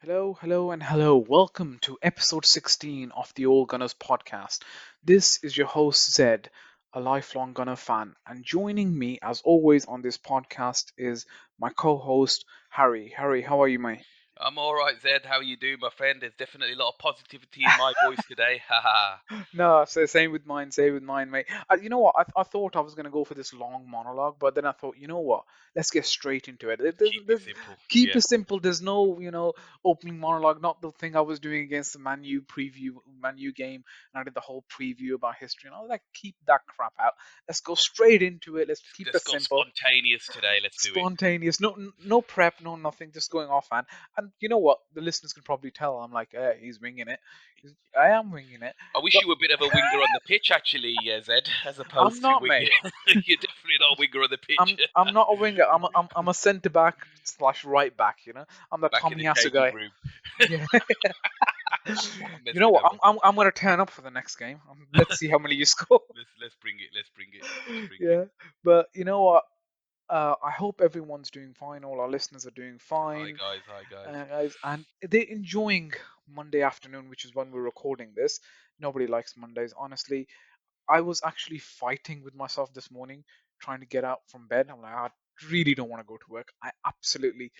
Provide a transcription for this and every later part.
Hello, hello, and hello. Welcome to episode 16 of the Old Gunners podcast. This is your host, Zed, a lifelong Gunner fan. And joining me, as always, on this podcast is my co host, Harry. Harry, how are you, mate? I'm all right, Zed. How are you doing, my friend? There's definitely a lot of positivity in my voice today. Haha. No, so same with mine, mate. You know what? I thought I was gonna go for this long monologue, but then I thought, you know what? Let's get straight into it. Keep it simple. Keep Yeah. it simple. There's no, opening monologue. Not the thing I was doing against the Man U game, and I did the whole preview about history and all that. Keep that crap out. Let's go straight into it. Let's keep it Let's go simple, spontaneous today. Let's do it. spontaneous. No prep, no nothing. Just going off, man. And you know what? The listeners can probably tell. I'm like, he's winging it. I am winging it. I wish But you were a bit of a winger on the pitch, actually, Zed, as I'm opposed to not, winging. mate. You're definitely not a winger on the pitch. I'm not a winger. I'm a centre back slash right back. I'm the Back in the Tomiyasu changing guy. room. Yeah. I'm You know messing, what? am I? I'm gonna turn up for the next game. Let's see how many you score. Let's bring it. Let's bring it. Let's bring it. Yeah. But you know what? I hope everyone's doing fine. All our listeners are doing Hi fine, guys. Hi guys. guys, and they're enjoying Monday afternoon, which is when we're recording this. Nobody likes Mondays, honestly. I was actually fighting with myself this morning, trying to get out from bed. I'm like, I really don't want to go to work. I absolutely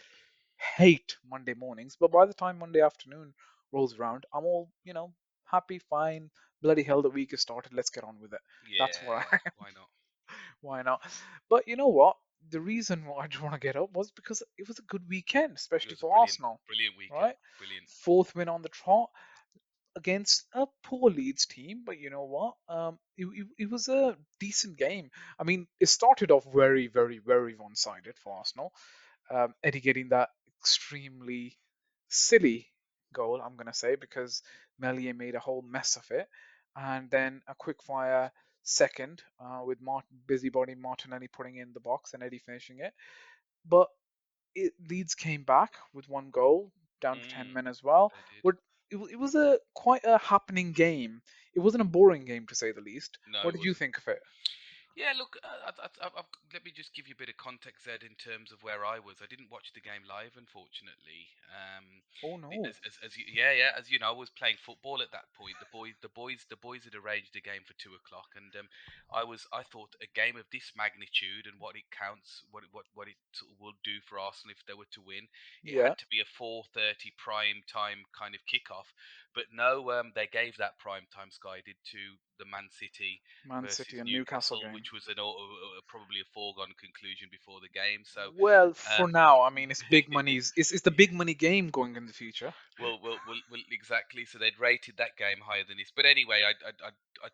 hate Monday mornings. But by the time Monday afternoon rolls around, I'm all, happy, fine. Bloody hell, the week is started. Let's get on with it. That's where Yeah. I am. Why not? Why not? But you know what? The reason why I didn't want to get up was because it was a good weekend, It especially was a for brilliant, Arsenal, brilliant weekend. right? Brilliant. Fourth win on the trot against a poor Leeds team, but you know what? It was a decent game. I mean, it started off very, very, very one-sided for Arsenal. Eddie getting that extremely silly goal, I'm gonna say, because Meslier made a whole mess of it, and then a quick fire second with busybody Martinelli putting in the box and Eddie finishing it. But Leeds came back with one goal down to 10 Mm, men as well. they did. It was a quite a happening game. It wasn't a boring game to say the least. No, What it did you wasn't. think of it? Yeah, look, let me just give you a bit of context, Ed, in terms of where I was. I didn't watch the game live, unfortunately. Oh no. As you, yeah, yeah, as you know, I was playing football at that point. The boys had arranged a game for 2 o'clock, and I thought a game of this magnitude and what it counts, what it sort of will do for Arsenal if they were to win, it Yeah, had to be a 4:30 prime time kind of kickoff. But no, they gave that prime time Sky did to the Man City Man City versus and Newcastle Newcastle, game. which was probably a foregone conclusion before the game. So, Well, for um, now, I mean, it's big money's. It's the big money game going in the future. exactly. So they'd rated that game higher than this. But anyway, I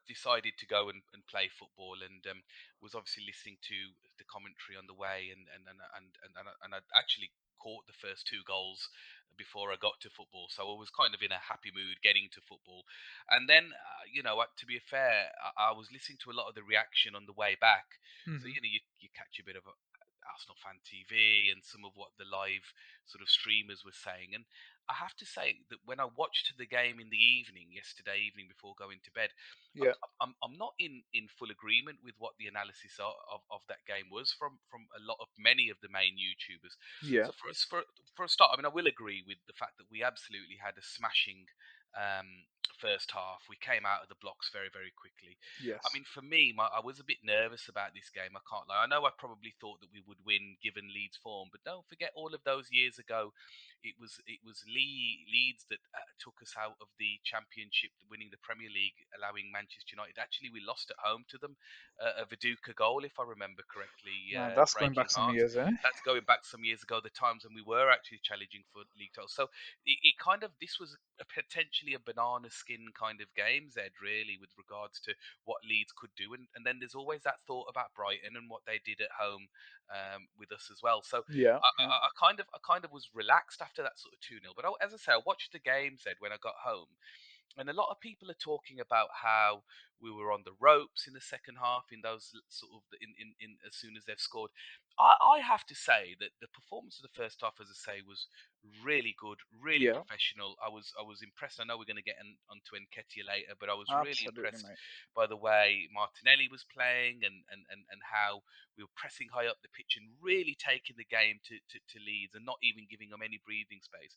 decided to go and play football, and was obviously listening to the commentary on the way, and I actually caught the first 2 goals before I got to football. So I was kind of in a happy mood getting to football. And then, to be fair, I was listening to a lot of the reaction on the way back. So, Hmm. you catch a bit of Arsenal fan TV and some of what the live sort of streamers were saying. And I have to say that when I watched the game in the evening, yesterday evening before going to bed, Yeah, I'm not in full agreement with what the analysis of that game was from a lot of many of the main YouTubers. yeah, So for a start, I mean, I will agree with the fact that we absolutely had a smashing first half. We came out of the blocks very, very quickly. I yes, mean, for me, I was a bit nervous about this game. I can't lie. I know I probably thought that we would win given Leeds' form, but don't forget all of those years ago, it was Leeds that took us out of the Championship, winning the Premier League, allowing Manchester United. Actually, we lost at home to them, a Viduka goal, if I remember correctly, man, that's going breaking back some hearts. years, eh? That's going back some years ago, the times when we were actually challenging for league titles. So it kind of this was potentially a banana skin kind of game, Zed, really, with regards to what Leeds could do. And then there's always that thought about Brighton and what they did at home with us as well. So Yeah, I, yeah, I, I kind of was relaxed after that sort of 2-0. But as I say, I watched the game, Zed, when I got home. And a lot of people are talking about how we were on the ropes in the second half in those sort of in as soon as they've scored. I have to say that the performance of the first half, as I say, was really good, really Yeah, professional. I was impressed. I know we're going to get onto Nketiah later, but I was really absolutely, impressed mate. by the way Martinelli was playing and how we were pressing high up the pitch and really taking the game to Leeds and not even giving them any breathing space.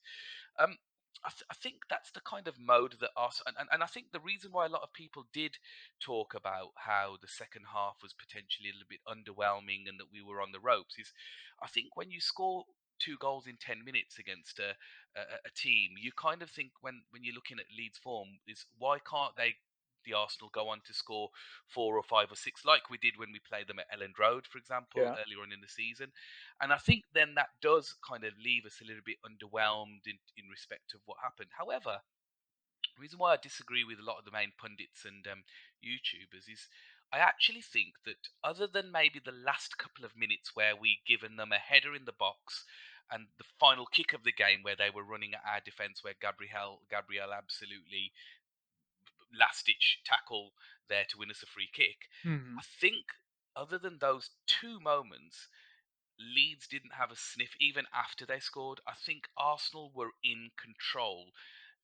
Um, I think that's the kind of mode that Arsenal, and I think the reason why a lot of people did talk about how the second half was potentially a little bit underwhelming and that we were on the ropes is, I think when you score 2 goals in 10 minutes against a team, you kind of think when you're looking at Leeds form is why can't the Arsenal go on to score 4 or 5 or 6 like we did when we played them at Elland Road, for example, Yeah. earlier on in the season. And I think then that does kind of leave us a little bit underwhelmed in respect of what happened. However, the reason why I disagree with a lot of the main pundits and YouTubers is I actually think that other than maybe the last couple of minutes where we given them a header in the box and the final kick of the game where they were running at our defence where Gabriel absolutely last ditch tackle there to win us a free kick. Hmm. I think other than those 2 moments, Leeds didn't have a sniff even after they scored. I think Arsenal were in control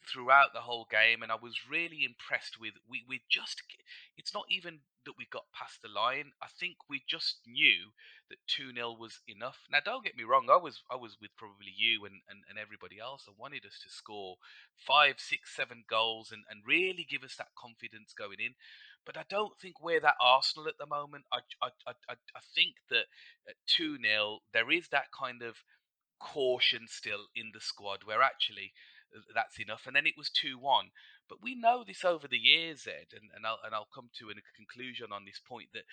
throughout the whole game, and I was really impressed with we just. It's not even that we got past the line. I think we just knew that 2-0 was enough. Now, don't get me wrong. I was with probably you and everybody else. I wanted us to score 5, 6, 7 goals and really give us that confidence going in. But I don't think we're that Arsenal at the moment. I think that at 2-0, there is that kind of caution still in the squad where actually that's enough. And then it was 2-1. But we know this over the years, Ed, and I'll come to a conclusion on this point that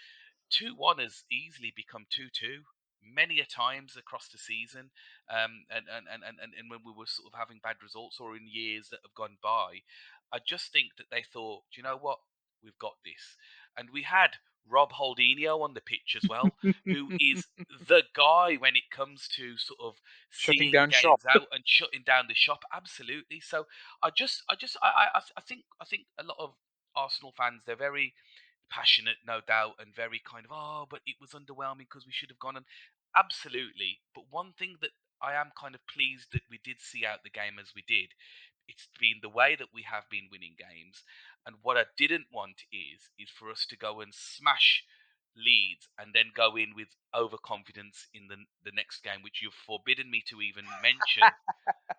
2-1 has easily become 2-2 many a times across the season. And when we were sort of having bad results or in years that have gone by, I just think that they thought, "Do you know what? We've got this." And we had Rob Holdinho on the pitch as well, who is the guy when it comes to sort of Shutting seeing down shop. games out and shutting down the shop. Absolutely. So I think a lot of Arsenal fans, they're very passionate, no doubt, and very kind of, oh, but it was underwhelming because we should have gone on. Absolutely. But one thing that I am kind of pleased that we did see out the game as we did, it's been the way that we have been winning games. And what I didn't want is for us to go and smash Leeds and then go in with overconfidence in the next game, which you've forbidden me to even mention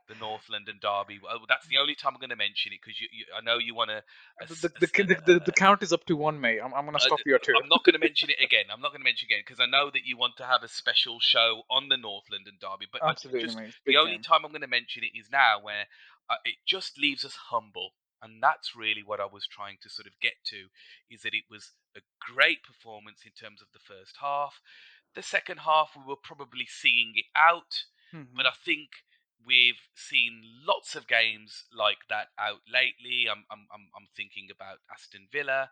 the North London derby. Well, that's the only time I'm going to mention it because I know you want to. The count is up to one, mate. I'm gonna Uh, stop you at two. I'm not going to mention it again. I'm not going to mention it again because I know that you want to have a special show on the North London derby. But Absolutely, just mate. It's the big only game. time I'm going to mention it is now, where it just leaves us humble, and that's really what I was trying to sort of get to. Is that it was a great performance in terms of the first half. The second half, we were probably seeing it out, but Hmm. I think we've seen lots of games like that out lately. I'm thinking about Aston Villa.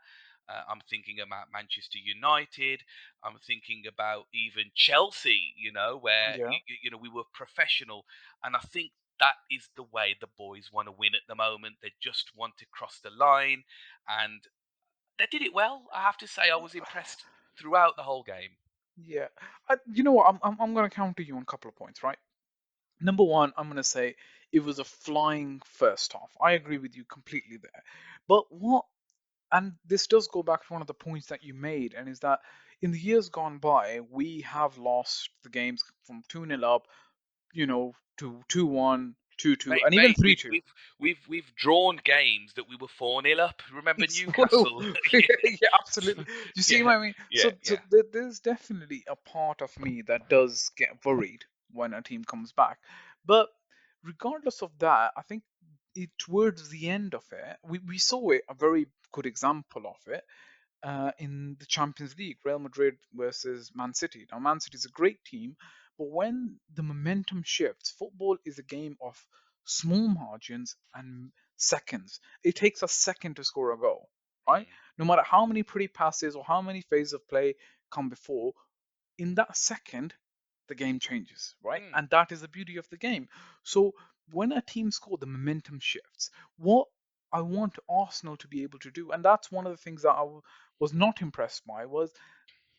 I'm thinking about Manchester United. I'm thinking about even Chelsea, where Yeah. we were professional, and I think that is the way the boys want to win at the moment. They just want to cross the line, and they did it well. I have to say, I was impressed throughout the whole game. Yeah. You know what? I'm gonna counter you on a couple of points, right? Number one, I'm gonna say it was a flying first half. I agree with you completely there. But what and this does go back to one of the points that you made, and is that in the years gone by, we have lost the games from 2-0 up, to 2-1, 2-2, Mate, and even mate, we've 3-2. we've we've we've drawn games that we were 4-0 up. Remember Well, Newcastle? yeah, absolutely. You see yeah, what I mean? yeah, So yeah. there's definitely a part of me that does get worried when a team comes back. But regardless of that, I think towards the end of it, we saw it, a very good example of it in the Champions League, Real Madrid versus Man City. Now, Man City is a great team, but when the momentum shifts, football is a game of small margins and seconds. It takes a second to score a goal, right? Mm, No matter how many pretty passes or how many phases of play come before, in that second, the game changes, right? mm. And that is the beauty of the game. So when a team scores, the momentum shifts. What I want Arsenal to be able to do. And that's one of the things that was not impressed by was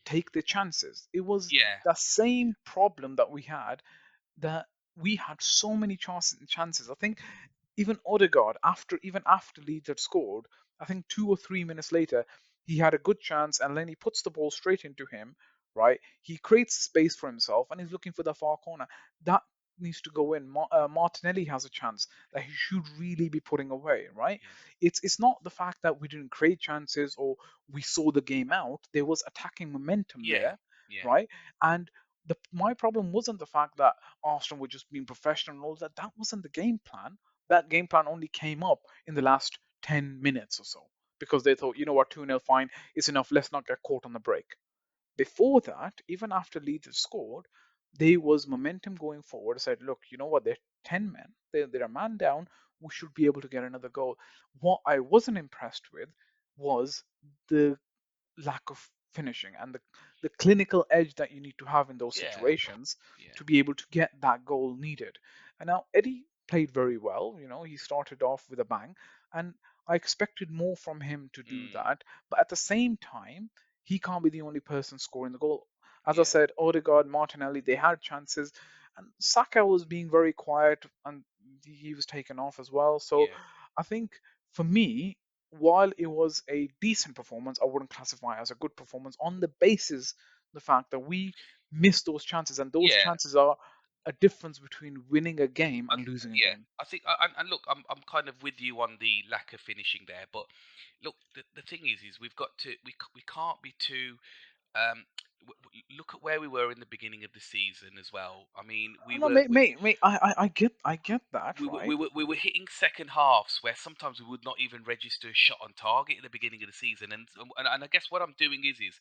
take the chances. It was Yeah, the same problem that that we had so many chances. I think even after Leeds had scored, I think 2 or 3 minutes later, he had a good chance, and Lenny puts the ball straight into him. Right, he creates space for himself, and he's looking for the far corner. That needs to go in. Martinelli has a chance that he should really be putting away. Right, yeah, it's not the fact that we didn't create chances or we saw the game out. There was attacking momentum yeah, there, yeah, right? And my problem wasn't the fact that Arsenal were just being professional and all that. That wasn't the game plan. That game plan only came up in the last 10 minutes or so because they thought, you know what, 2-0 fine, it's enough, let's not get caught on the break. Before that, even after Leeds had scored, there was momentum going forward. I said, look, you know what, they're 10 men, they're a man down, we should be able to get another goal. What I wasn't impressed with was the lack of finishing and the clinical edge that you need to have in those yeah, situations yeah, to be able to get that goal needed. And now Eddie played very well. He started off with a bang, and I expected more from him to do mm, that. But at the same time, he can't be the only person scoring the goal. As I yeah, said, Odegaard, Martinelli, they had chances, and Saka was being very quiet, and he was taken off as well. So yeah, I think for me, while it was a decent performance, I wouldn't classify it as a good performance on the basis the fact that we missed those chances, and those yeah. chances are a difference between winning a game I, and losing a yeah, game. I think, and look, I'm kind of with you on the lack of finishing there, but look, the thing is we've got to we can't be too um. Look at where we were in the beginning of the season as well. I mean, No, mate, I get that, we right? were we were hitting second halves where sometimes we would not even register a shot on target at the beginning of the season, and I guess what I'm doing is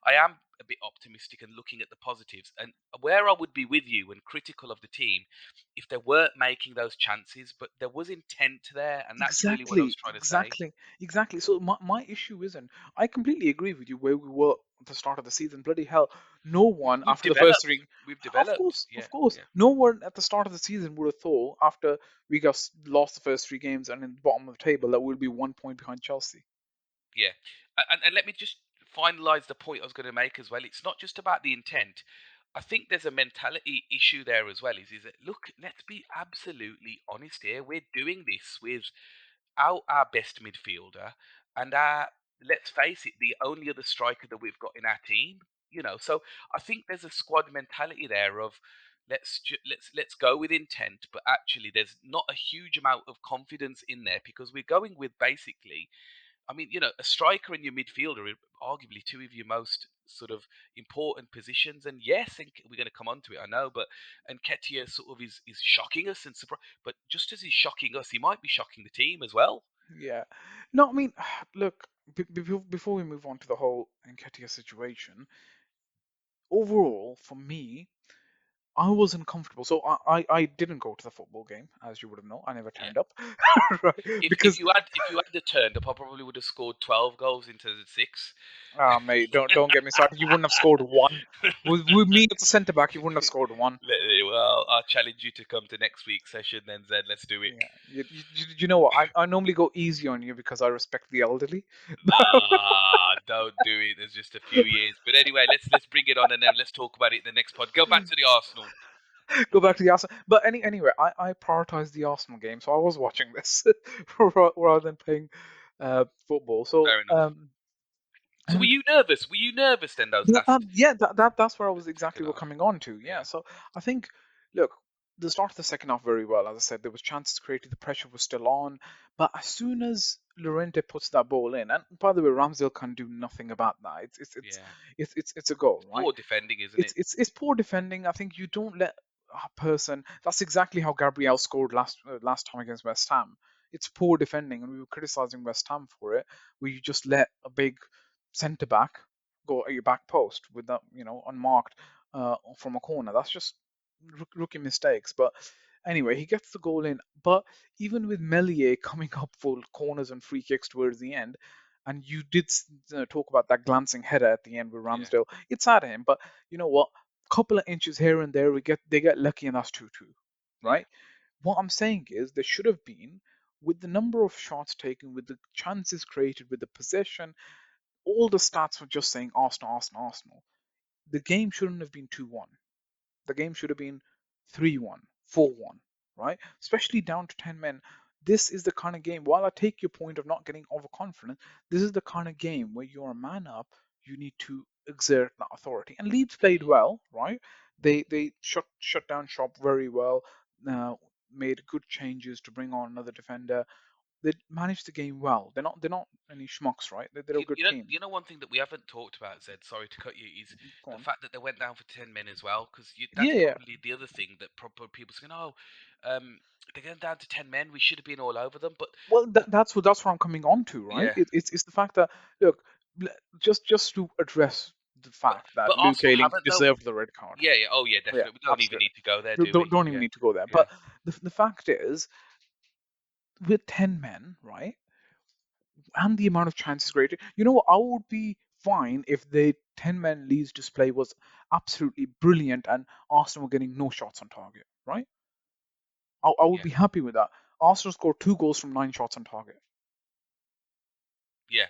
I am a bit optimistic and looking at the positives, and where I would be with you and critical of the team if they weren't making those chances, but there was intent there, and that's really what I was Exactly, trying to say. exactly, exactly. So my issue isn't. I completely agree with you where we were at the start of the season. Bloody hell, no one We've after the first developed, three. we've Of developed, course, yeah, of course, yeah. no one at the start of the season would have thought after we lost the first 3 games and in the bottom of the table that we'll be 1 point behind Chelsea. Yeah, and let me just finalize the point I was going to make as well. It's not just about the intent. I think there's a mentality issue there as well. Is that look? Let's be absolutely honest here. We're doing this without our best midfielder and our, let's face it, the only other striker that we've got in our team. So I think there's a squad mentality there of let's go with intent, but actually there's not a huge amount of confidence in there because we're going with basically, I mean, a striker and your midfielder are arguably two of your most sort of important positions. And yes, and we're going to come on to it, I know, but Nketiah sort of is shocking us and surprise. But just as he's shocking us, he might be shocking the team as well. Yeah. No, I mean, look, before we move on to the whole Nketiah situation, overall, for me, I was uncomfortable. So I didn't go to the football game, as you would have known. I never Yeah. turned up, right? If Because you had turned up, I probably would have scored 12 goals instead of six. mate, don't get me started. You wouldn't have scored one. With me at the centre back, you wouldn't have scored one. Well, I'll challenge you to come to next week's session then, Zed. Let's do it. Yeah, you know what? I normally go easy on you because I respect the elderly. Nah, don't do it. There's just a few years. But anyway, let's bring it on and then let's talk about it in the next pod. Go back to the Arsenal. Go back to the Arsenal. But anyway, I prioritized the Arsenal game, so I was watching this rather than playing football. So Fair enough. So were and you nervous? Were you nervous then those last yeah, that's where I was second exactly what half? coming on to. Yeah, Yeah, so I think, look, the start of the second half very well. As I said, there was chances created, the pressure was still on, but as soon as Llorente puts that ball in, and by the way, Ramsdale can do nothing about that. yeah. It's a goal, It's right? poor defending, isn't It's it? it's it's poor defending. I think you don't let a person. That's exactly how Gabriel scored last time against West Ham. It's poor defending, and we were criticizing West Ham for it, where you just let a big centre back go at your back post with that, unmarked from a corner. That's just rookie mistakes. But anyway, he gets the goal in. But even with Melier coming up for corners and free kicks towards the end, and you did talk about that glancing header at the end with Yeah, Ramsdale. It's at him, but you know what? Couple of inches here and there, they get lucky, and that's 2-2, yeah, right? What I'm saying is there should have been. with the number of shots taken, with the chances created, with the possession, all the stats were just saying Arsenal, Arsenal, Arsenal. The game shouldn't have been 2-1. The game should have been 3-1, 4-1, right? Especially down to 10 men. This is the kind of game, while I take your point of not getting overconfident, this is the kind of game where you're a man up, you need to exert that authority. And Leeds played well, right? They shut down shop very well, uh, made good changes to bring on another defender. They managed the game well. They're not any schmucks, right? They're a good team. You know one thing that we haven't talked about, Zed. Sorry to cut you. Is Go the on. fact that they went down for 10 men as well? Because Yeah, that's yeah. probably the other thing that proper people saying, "Oh, they're going down to 10 men. We should have been all over them." Well, But that's what I'm coming on to, right? yeah, It's the fact that, look, just to address the fact that but Luke Arsenal Ayling haven't though. deserved the red card. Yeah, yeah. Oh yeah, Yeah, definitely. We don't even absolutely. need to go there, Don't, do don't we? don't even Yeah, need to go there. yeah. But the fact is, with 10 men, right, and the amount of chances created, I would be fine if the 10 men Leeds display was absolutely brilliant and Arsenal were getting no shots on target, right? I would Yeah. be happy with that. Arsenal scored 2 goals from 9 shots on target. Yeah.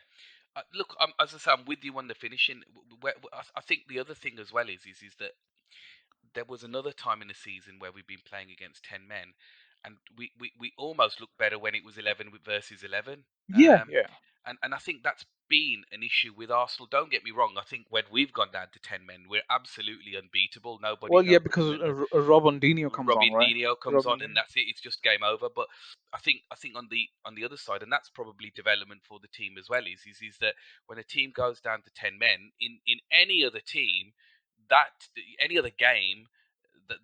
Look, as I say, I'm with you on the finishing. I think the other thing as well is that there was another time in the season where we've been playing against 10 men, and we almost looked better when it was 11 versus 11. Yeah, yeah. And I think that's been an issue with Arsenal. Don't get me wrong. I think when we've gone down to 10 men, we're absolutely unbeatable. Well, yeah, Nobody because Robinho comes on, right? Robinho comes on and Robinho. that's it. It's just game over. But I think on the other side, and that's probably development for the team as well. Is that when a team goes down to 10 men in any other team, that any other game,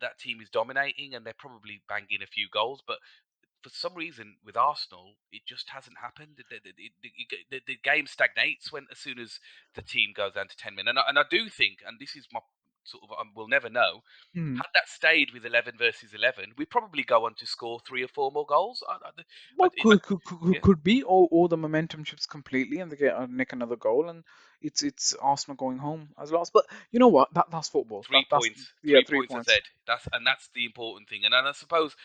that team is dominating and they're probably banging a few goals. But for some reason with Arsenal, it just hasn't happened. The game stagnates when as soon as the team goes down to 10 men. And I do think, and this is my sort of, we'll never know. Hmm. Had that stayed with 11 versus 11, we probably go on to score 3 or 4 more goals. Well, Yeah, could be, or the momentum shifts completely and they get nick another goal, and it's Arsenal going home as lost. But you know what? That's football. three That's points, yeah, three three points, I points. said. That's the important thing. And I suppose,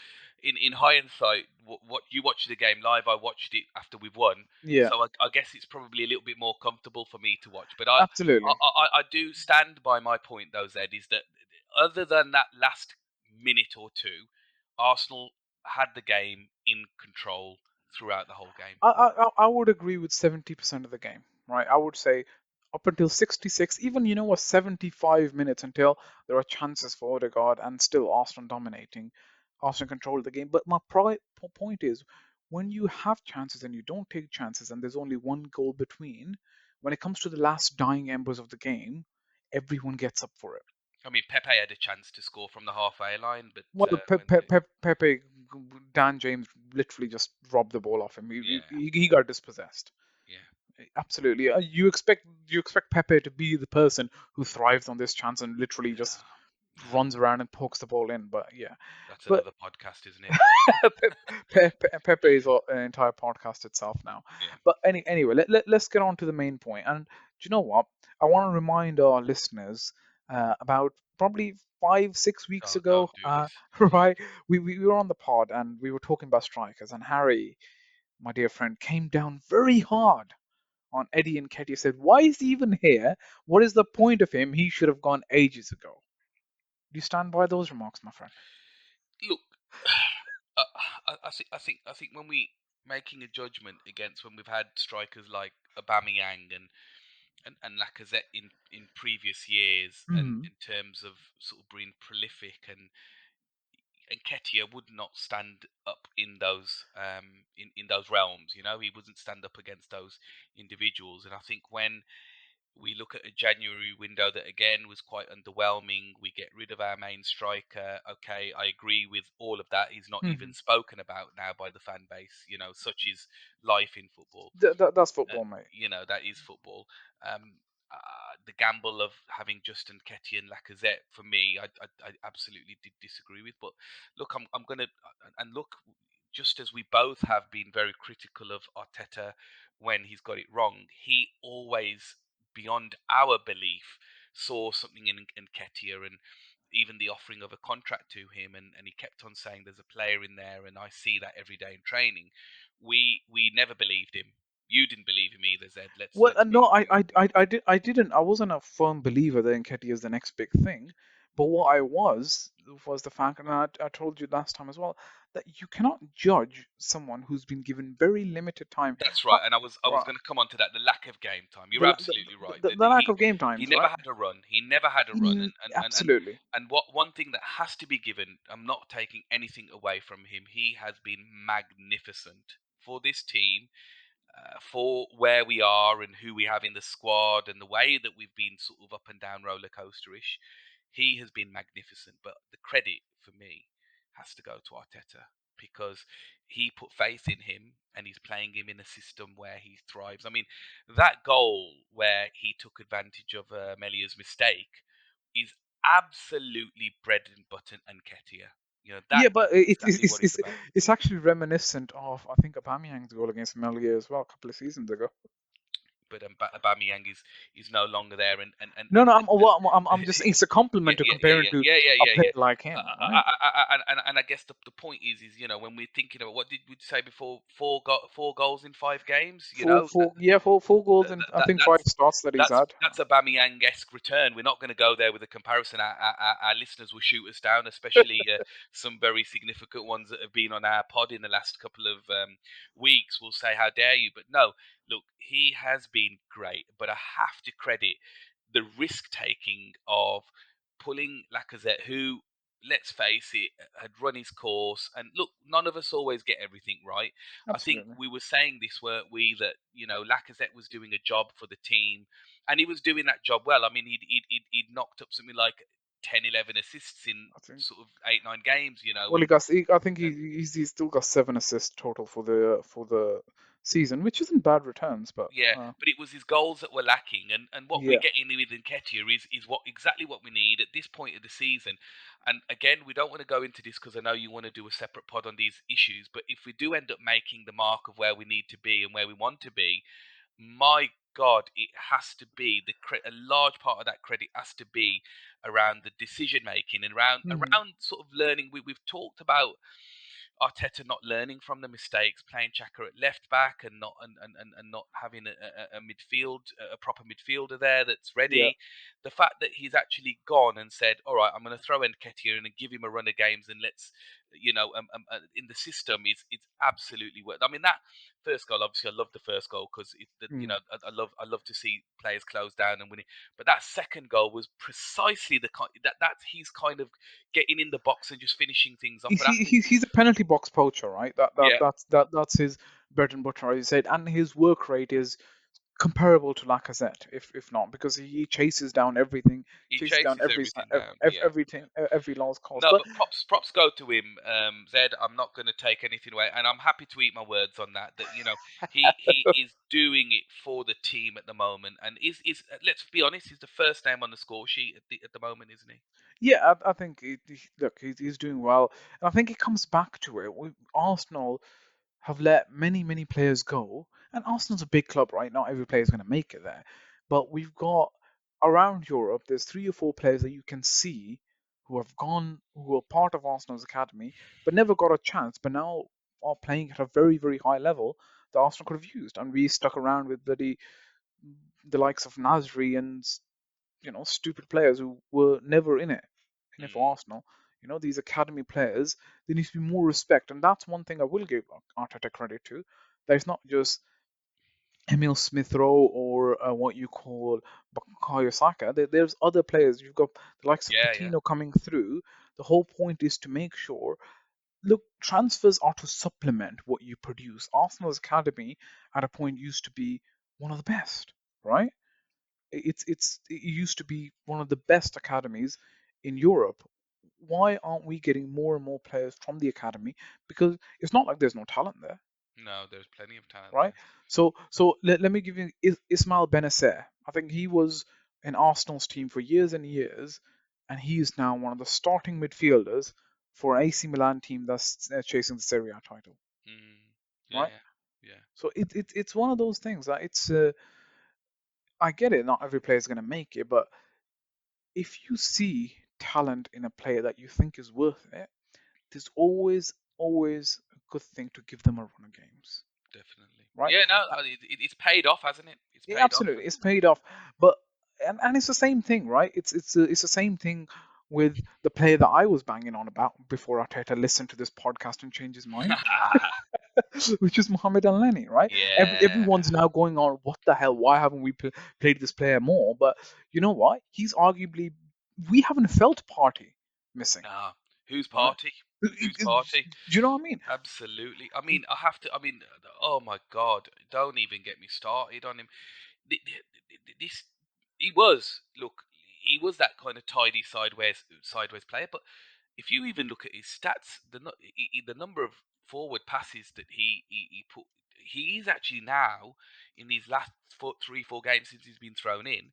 in hindsight, what you watched the game live, I watched it after we've won. Yeah, So I guess it's probably a little bit more comfortable for me to watch. But absolutely. I do stand by my point though, Zed, is that other than that last minute or two, Arsenal had the game in control throughout the whole game. I would agree with 70% of the game, right? I would say up until 66, even what, 75 minutes until there are chances for Odegaard and still Arsenal dominating. Arsenal controlled the game. But my point is, when you have chances and you don't take chances and there's only one goal between, when it comes to the last dying embers of the game, everyone gets up for it. I mean, Pepe had a chance to score from the halfway line, but Well, Pepe, Dan James literally just robbed the ball off him. yeah, He got dispossessed. yeah. Absolutely. You expect Pepe to be the person who thrives on this chance and literally No, just no. runs around and pokes the ball in. But yeah, That's but another podcast, isn't it? Pepe is an entire podcast itself now. Yeah. But anyway, let's get on to the main point. And do you know what? I want to remind our listeners about probably 5, 6 weeks Oh, ago, don't do this. right? We were on the pod and we were talking about strikers, and Harry, my dear friend, came down very hard on Eddie Nketiah. Said, "Why is he even here? What is the point of him? He should have gone ages ago." Do you stand by those remarks, my friend? Look, uh, I think when we making a judgment against when we've had strikers like Aubameyang and Lacazette in previous years, and Hmm. in terms of sort of being prolific, and Nketiah would not stand up in those in those realms. You know, he wouldn't stand up against those individuals. And I think when we look at a January window that again was quite underwhelming. We get rid of our main striker. Okay, I agree with all of that. He's not even Hmm. spoken about now by the fan base. You know, such is life in football. That's Uh, football, mate. that is football. Um, the gamble of having Justin Ketty and Lacazette for me, I absolutely did disagree with. But look, I'm gonna and look, just as we both have been very critical of Arteta when he's got it wrong, he always, beyond our belief, saw something in Nketiah, and even the offering of a contract to him, and he kept on saying there's a player in there, and I see that every day in training. We never believed him. You didn't believe him either, Zed. Well, Let's no, be I didn't. I wasn't a firm believer that Nketiah is the next big thing. But what I was the fact, and I told you last time as well, that you cannot judge someone who's been given very limited time. That's Not right, and I was right, going to come on to that. The lack of game time. You're the, la- absolutely right. the lack of game He times, never right? had a run. He never had a run, Absolutely. and what one thing that has to be given. I'm not taking anything away from him. He has been magnificent for this team, for where we are and who we have in the squad and the way that we've been sort of up and down roller coasterish. He has been magnificent, but the credit for me has to go to Arteta because he put faith in him and he's playing him in a system where he thrives. I mean, that goal where he took advantage of Melia's mistake is absolutely bread and butter and Nketiah. That Yeah, is but exactly what it's about. it's actually reminiscent of, I think, Aubameyang's goal against Melia as well a couple of seasons ago. But Aubameyang is no longer there, No, no, I'm just. It's a yeah, compliment to yeah, yeah, comparing yeah, to yeah, yeah, a yeah, player yeah. like him, right? And I guess the point is when we're thinking about what did we say before, four goals in 5 games, Four goals and I think five that's starts that he's that's had. that's a Bamiyang-esque return. We're not going to go there with a comparison. Our listeners will shoot us down, especially some very significant ones that have been on our pod in the last couple of weeks. Will say, "How dare you?" But no, look, he has been great. But I have to credit the risk taking of pulling Lacazette, who, let's face it, had run his course. And look, none of us always get everything right. I think Absolutely. we were saying this, weren't we, that Lacazette was doing a job for the team, and he was doing that job well. I mean, he'd knocked up something like 10, 11 assists in I think. sort of 8, 9 games, Well, and I think and he's still got 7 assists total for the season, which isn't bad returns, but yeah, but it was his goals that were lacking, and what we're yeah, getting with Nketiah is what exactly what we need at this point of the season. And again, we don't want to go into this because I know you want to do a separate pod on these issues. But if we do end up making the mark of where we need to be and where we want to be, my God, it has to be a large part of that credit has to be around the decision making and hmm around sort of learning. We've talked about Arteta not learning from the mistakes, playing Xhaka at left back and not having a midfield, a proper midfielder there that's yeah. ready. The fact that he's actually gone and said, "All right, I'm going to throw Nketiah in and give him a run of games and let's, in the system is absolutely worth." I mean, that first goal, obviously, I love the first goal because Mm. I love to see players close down and winning. But that second goal was precisely the kind that he's kind of getting in the box and just finishing things off. But I think, He's a penalty box poacher, right? yeah, That's his bread and butter, as you said, and his work rate is comparable to Lacazette, if not, because he chases down everything, he chases down chases everything down. Yeah. everything, every lost cause. No, But but props go to him, Zed. I'm not going to take anything away, and I'm happy to eat my words on that. That he is doing it for the team at the moment, and is let's be honest, he's the first name on the score sheet at the moment, isn't he? yeah, I think look, he's doing well, and I think it comes back to it. Arsenal have let many players go, and Arsenal's a big club, right? Not every player is going to make it there, but we've got around Europe. There's 3 or 4 players that you can see who have gone, who are part of Arsenal's academy, but never got a chance, but now are playing at a very high level that Arsenal could have used, and we stuck around with the likes of Nasri and stupid players who were never in it for Mm, Arsenal. These academy players, there needs to be more respect, and that's one thing I will give Arteta credit to. That it's not just Emil Smith Rowe or what you call Bukayo Saka. There's other players. You've got the likes of yeah, yeah. Patino coming through. The whole point is to make sure. Look, transfers are to supplement what you produce. Arsenal's academy at a point used to be one of the best, right? It used to be one of the best academies in Europe. Why aren't we getting more and more players from the academy? Because it's not like there's no talent there, No, there's plenty of talent right? there. So let me give you Ismail Benacer. I think he was in Arsenal's team for years and years, and he is now one of the starting midfielders for an AC Milan team that's chasing the Serie A title, Mm, yeah, right? yeah, yeah. So it's one of those things that I get it. Not every player is going to make it, but if you see talent in a player that you think is worth it, there's always a good thing to give them a run of games, Definitely. right? Yeah, no, Uh, it's paid off, hasn't it? It's yeah, paid off, absolutely, and it's paid off. But and it's the same thing, right? It's the same thing with the player that I was banging on about before Arteta listened to this podcast and changed his mind, which is Mohamed Elneny, right? yeah, Everyone's now going on, what the hell? Why haven't we played this player more? But you know what? He's arguably, we haven't felt Party missing, nah. Who's right? party? Do Who's party? you know what I mean? Absolutely. I mean, I have to. I mean, oh my God! Don't even get me started on him. This he was look. He was that kind of tidy sideways player, but if you even look at his stats, the number of forward passes that he put, he's actually now in these last 3 4 games since he's been thrown in,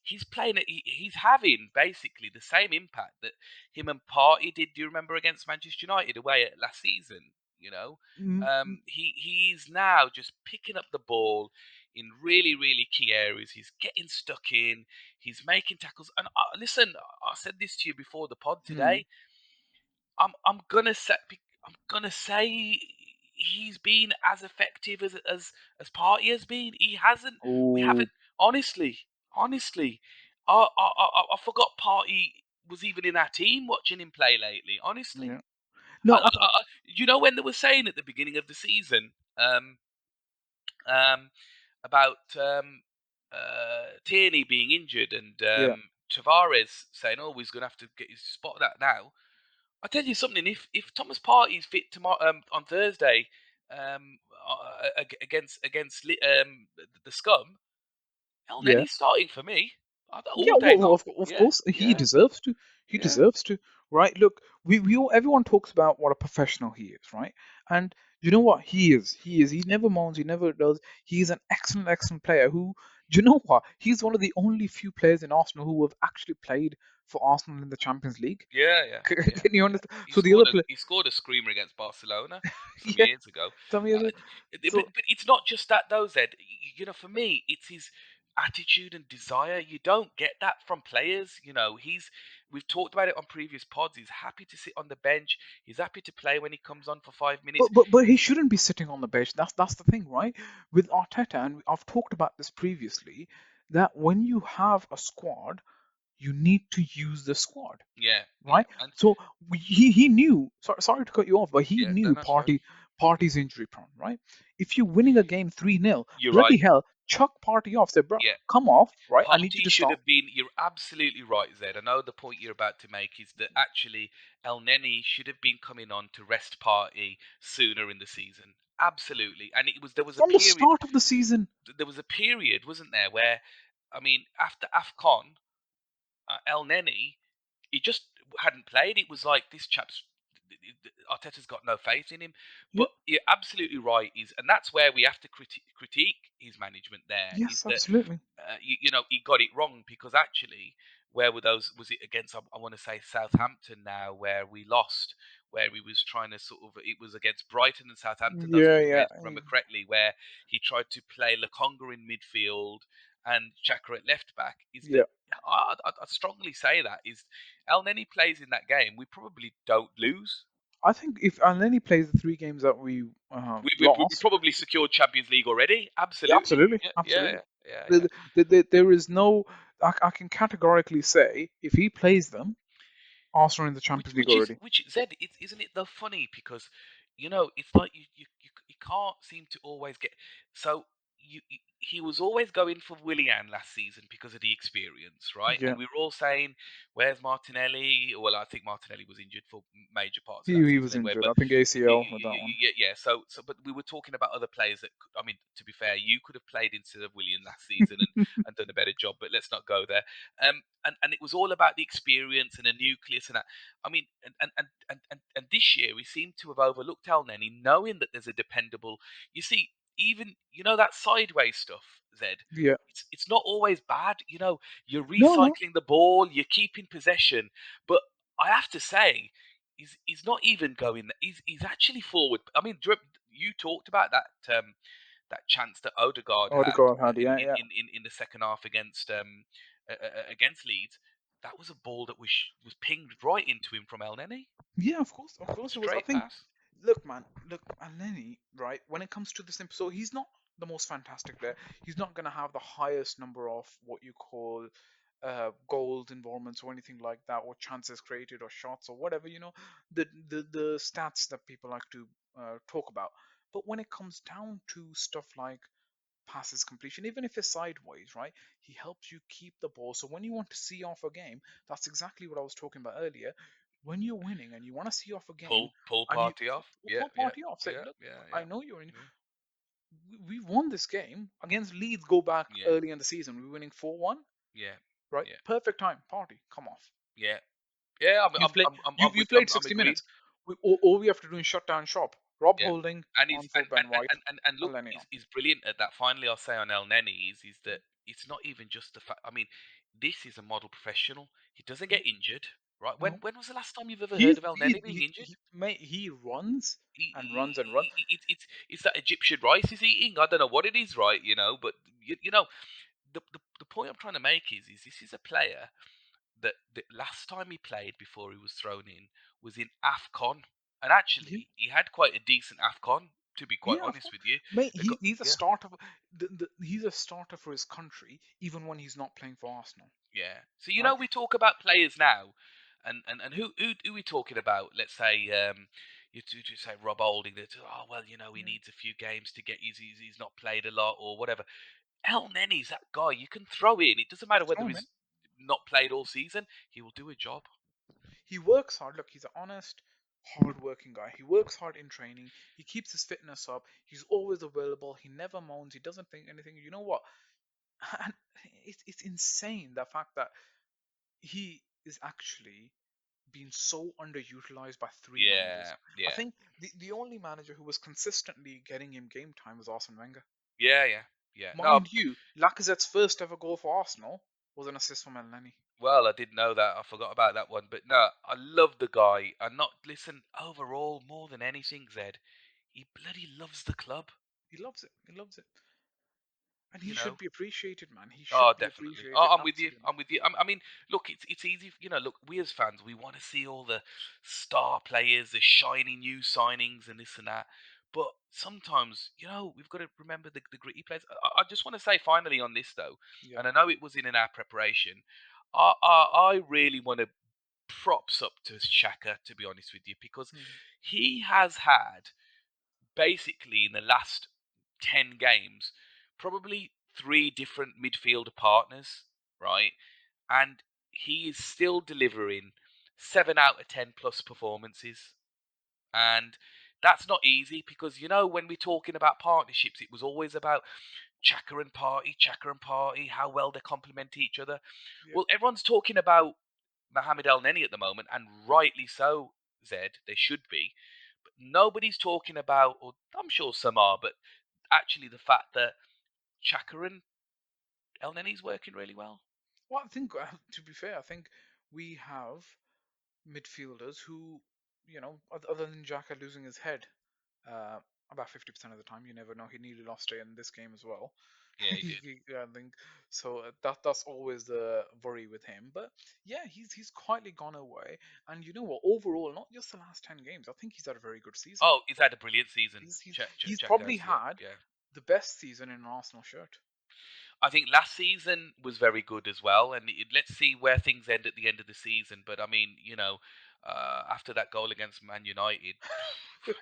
he's playing. He's having basically the same impact that him and Partey did. Do you remember against Manchester United away at last season? You know, Mm, he's now just picking up the ball in really key areas. He's getting stuck in. He's making tackles. And listen, I said this to you before the pod mm, today. I'm gonna say he's been as effective as Partey has been. He hasn't. We oh, haven't. Honestly, I forgot Partey was even in our team watching him play lately. Honestly, yeah. No, you know when they were saying at the beginning of the season, um, about Tierney being injured and yeah, Tavares saying, "Oh, he's gonna have to get his spot that now." I tell you something. If Thomas Partey's fit tomorrow on Thursday against the Scum, yeah. Elneny's starting for me. Yeah, All day long. of Yeah, course, he yeah, deserves to. He yeah, deserves to, right? Look, we all, everyone talks about what a professional he is, right? And you know what? He is. He is. He never moans. He never does. He is an excellent player who, do you know what? He's one of the only few players in Arsenal who have actually played for Arsenal in the Champions League. yeah, yeah, yeah, Can you yeah. understand? So the other player, He scored a screamer against Barcelona some yeah, years ago. some of the Uh, other, so but it's not just that though, Zed. You know, for me, it's his attitude and desire. You don't get that from players. You know, we've talked about it on previous pods. He's happy to sit on the bench. He's happy to play when he comes on for 5 minutes. but he shouldn't be sitting on the bench. That's the thing, right? With Arteta, and I've talked about this previously, that when you have a squad, you need to use the squad, Yeah, yeah, right? and So he knew. Sorry to cut you off, but he yeah, no, knew that's fine. Party's injury prone, right? If you're winning a game 3-0, You're right. bloody hell, chuck Party off. Say, bro, Yeah, come off, right? I need you Partey to should start have been. You're absolutely right, Zed. I know the point you're about to make is that actually Elneny should have been coming on to rest Partey sooner in the season. Absolutely, and there was a from the period. start of the season. There was a period, wasn't there, where I mean, after Afcon, Elneny he just hadn't played. It was like this chap's Arteta's got no faith in him. Yeah, But you're absolutely right. And that's where we have to critique his management. There is yes, that absolutely. you know he got it wrong because actually where were those was it against I want to say Southampton now where we lost where he was trying to sort of it was against Brighton and Southampton those Yeah, two yeah, games if I remember correctly where he tried to play Lokonga in midfield and Xhaka at left back is that yeah. I strongly say that is Elneny plays in that game we probably don't lose. I think if and then he plays the 3 games that we We lost, probably secured Champions League already. yeah, Absolutely. absolutely, Yeah, yeah, absolutely. yeah, yeah, yeah. There is no. I can categorically say if he plays them, Arsenal are in the Champions League already. Which Zed, isn't it though funny because you know it's like you can't seem to always get so he was always going for Willian last season because of the experience, right? Yeah, And we were all saying, "Where's Martinelli?" Well, I think Martinelli was injured for major parts of that he season was anyway. injured. But I think ACL with that one. yeah, but we were talking about other players that I mean, to be fair, you could have played instead of Willian last season and done a better job. But let's not go there. And it was all about the experience and the nucleus and that. I mean, and this year we seem to have overlooked Elneny, knowing that there's a dependable. You see, even that sideways stuff, Zed. Yeah. It's not always bad. You're No, no. recycling the ball, you're keeping possession, but I have to say, he's not even going. He's actually forward. I mean, you talked about that chance that Odegaard had Odegaard had, in yeah, in, yeah. in, in in the second half against Leeds. that was a ball that was pinged right into him from Elneny. Yeah, of course it was. I Straight think, pass. look, man, look, Elneny, right? When it comes to the simple, so he's not the most fantastic player. He's not gonna have the highest number of what you call goals, involvements, or anything like that, or chances created, or shots, or whatever. The stats that people like to talk about. But when it comes down to stuff like passes completion, even if it's sideways, right? He helps you keep the ball. So when you want to see off a game, that's exactly what I was talking about earlier. When you're winning and you want to see off a game, Pull and you Partey off. Yeah, pull yeah, Party off, say, yeah, look, yeah, I yeah, know you're in. yeah, We've won this game against Leeds. Go back yeah, early in the season, we're winning 4-1, yeah, right? yeah, Perfect time, Party, come off. yeah, yeah. You've played. I'm You with. played I'm 60 agreed. minutes. All we have to do is shut down shop. Rob Yeah. Holding And he's on for Ben White and and look, Lenny on. he's brilliant at that. Finally, I'll say on El Neni is that it's not even just the fact. I mean, this is a model professional. He doesn't Yeah, get injured, right? no, When was the last time you've ever he's heard of El he, Neni being he, injured? he, mate, he runs He, and runs and runs. it's that Egyptian rice he's eating. I don't know what it is, right? But you know the point I'm trying to make is this is a player that the last time he played before he was thrown in was in AFCON, and Yeah, actually he had quite a decent AFCON. To be quite yeah, of honest course. with you, Mate, the go- he's a yeah, starter. He's a starter for his country, even when he's not playing for Arsenal, yeah. So right? we talk about players now, and who we talking about? Let's say you say Rob Holding. That oh well, he Yeah, needs a few games to get he's not played a lot or whatever. El Nenny's that guy you can throw in. It doesn't matter whether throw him in. he's not played all season. He will do a job. He works hard. Look, he's an honest, hard-working guy. He works hard in training. He keeps his fitness up. He's always available. He never moans. He doesn't think anything. You know what? And it's insane the fact that he is actually being so underutilized by three managers. Yeah, I yeah. think the only manager who was consistently getting him game time was Arsene Wenger. Yeah, yeah, yeah. No, Mind you, Lacazette's first ever goal for Arsenal was an assist from Elneny. well, I didn't know that. I forgot about that one. But no, I love the guy. And not listen overall more than anything, Zed. He bloody loves the club. He loves it. He loves it. And he You should know. be appreciated, man. He Oh, should be definitely. appreciated. Oh, I'm with you. Absolutely. I'm with you. I mean, look, it's easy. Look, we as fans, we want to see all the star players, the shiny new signings, and this and that. But sometimes, we've got to remember the gritty players. I just want to say finally on this though, Yeah. and I know it was in our preparation. I really want to props up to Shaka, to be honest with you, because Hmm. he has had basically in the last 10 games probably three different midfield partners, right? And he is still delivering 7 out of 10 plus performances. And that's not easy because, when we're talking about partnerships, it was always about Chaka and Party, how well they complement each other. Yeah. Well, everyone's talking about Mohamed El Neni at the moment, and rightly so, Zed, they should be. But nobody's talking about, or I'm sure some are, but actually the fact that Chaka and El Neni's working really well. Well, I think, to be fair, I think we have midfielders who, other than Xhaka losing his head uh, about 50% of the time, you never know. He nearly lost it in this game as well. Yeah, he did. I think so. That's always the worry with him. But yeah, he's quietly gone away. And you know what? Overall, not just the last 10 games. I think he's had a very good season. Oh, he's had a brilliant season. He's Chaka probably has, yeah, had yeah. the best season in an Arsenal shirt. I think last season was very good as well, and let's see where things end at the end of the season. But I mean, after that goal against Man United,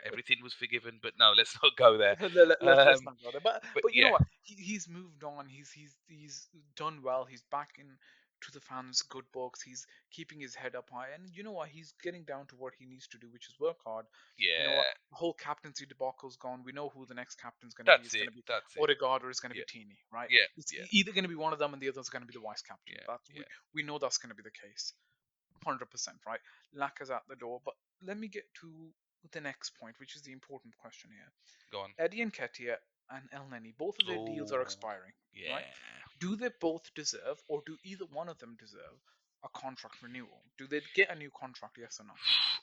everything was forgiven. But no, let's not go there. Let's Um, not go there. But but but you know yeah, what? He's moved on. He's done well. He's back in to the fans' good books. He's keeping his head up high, and you know what? He's getting down to what he needs to do, which is work hard. You know what? yeah, The whole captaincy debacle's gone. We know who the next captain's going to be. that's It's it. going to be That's it. Odegaard or it's going to be Yeah, Tini, right? yeah, It's yeah, either going to be one of them, and the other's going to be the vice captain. yeah, That's yeah. we know that's going to be the case. 100%, right? Laka's at the door. But let me get to the next point, which is the important question here. Go on. Eddie Nketiah and Elneny, both of their deals are Oh, expiring, right? yeah. Do they both deserve, or do either one of them deserve a contract renewal? Do they get a new contract? Yes or no?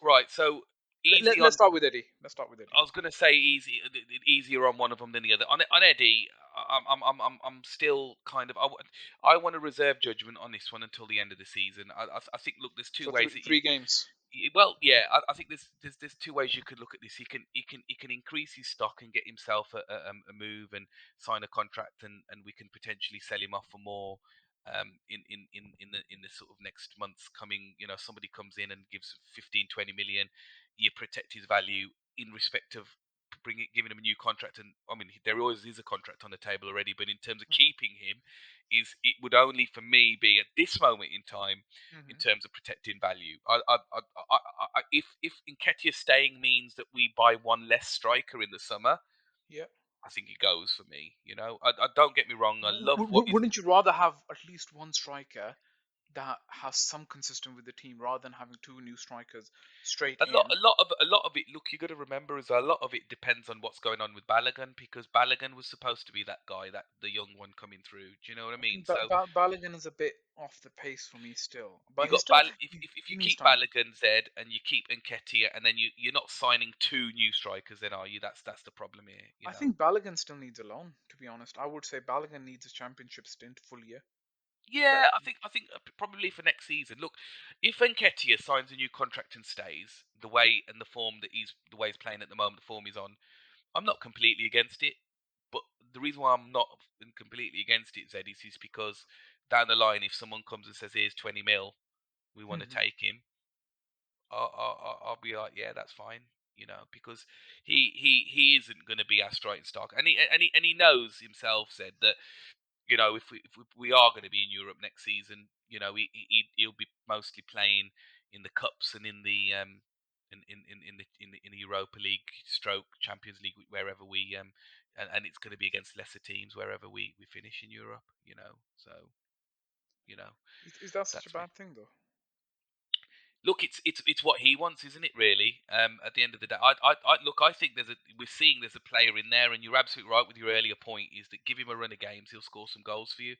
Right. So Easy Let's on. start with Eddie. Let's start with Eddie. I was going to say easier on one of them than the other. On Eddie, I'm still kind of. I want to reserve judgment on this one until the end of the season. I think. Look, there's two So ways that you. three games. Well, yeah, I think there's two ways you could look at this. He can increase his stock and get himself a move and sign a contract, and we can potentially sell him off for more. In the sort of next months coming, somebody comes in and gives 15-20 million, you protect his value in respect of giving him a new contract. And I mean, there always is a contract on the table already, but in terms of keeping him, it would only for me be at this moment in time in Mm-hmm. terms of protecting value. If Nketiah staying means that we buy one less striker in the summer, Yeah. I think it goes for me. Don't get me wrong. I love what is Wouldn't you rather have at least one striker that has some consistent with the team rather than having two new strikers straight a lot. in? A lot of it. Look, you got to remember is a lot of it depends on what's going on with Balogun, because Balogun was supposed to be that guy, that the young one coming through. Do you know what I I mean? think So Balogun is a bit off the pace for me still, you but got Bal. If, he, if, if he you needs keep time. Balogun Zed and you keep Nketiah, and then you're not signing two new strikers, then are you? That's the problem here. I think Balogun still needs a loan. To be honest, I would say Balogun needs a championship stint full year. Let, Yeah, I think probably for next season. Look, if Nketiah signs a new contract and stays the way and the form that the way he's playing at the moment, the form he's on, I'm not completely against it. But the reason why I'm not completely against it, Zed, is because down the line, if someone comes and says, "Here's 20 mil, we want to Mhm. take him," I'll be like, "Yeah, that's fine," because he isn't going to be our striking stock, and he knows himself, said that, if we are going to be in Europe next season, he'll be mostly playing in the cups and in the Europa League, stroke Champions League, wherever we and it's going to be against lesser teams wherever we finish in Europe. So you know Is that such a that's me. bad thing though? Look, it's what he wants, isn't it? Really. At the end of the day, look. I think we're seeing there's a player in there, and you're absolutely right with your earlier point. Is that give him a run of games, he'll score some goals for you.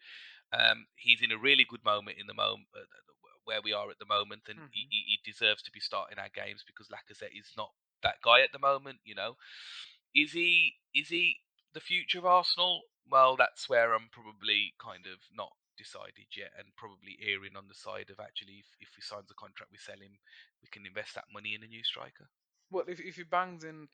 He's in a really good moment in the moment where we are at the moment, and he, Hmm. he he deserves to be starting our games because Lacazette is not that guy at the moment. Is he the future of Arsenal? Well, that's where I'm probably kind of not decided yet, and probably erring on the side of actually, if he signs a contract, we sell him, we can invest that money in a new striker. Well, if he bangs in,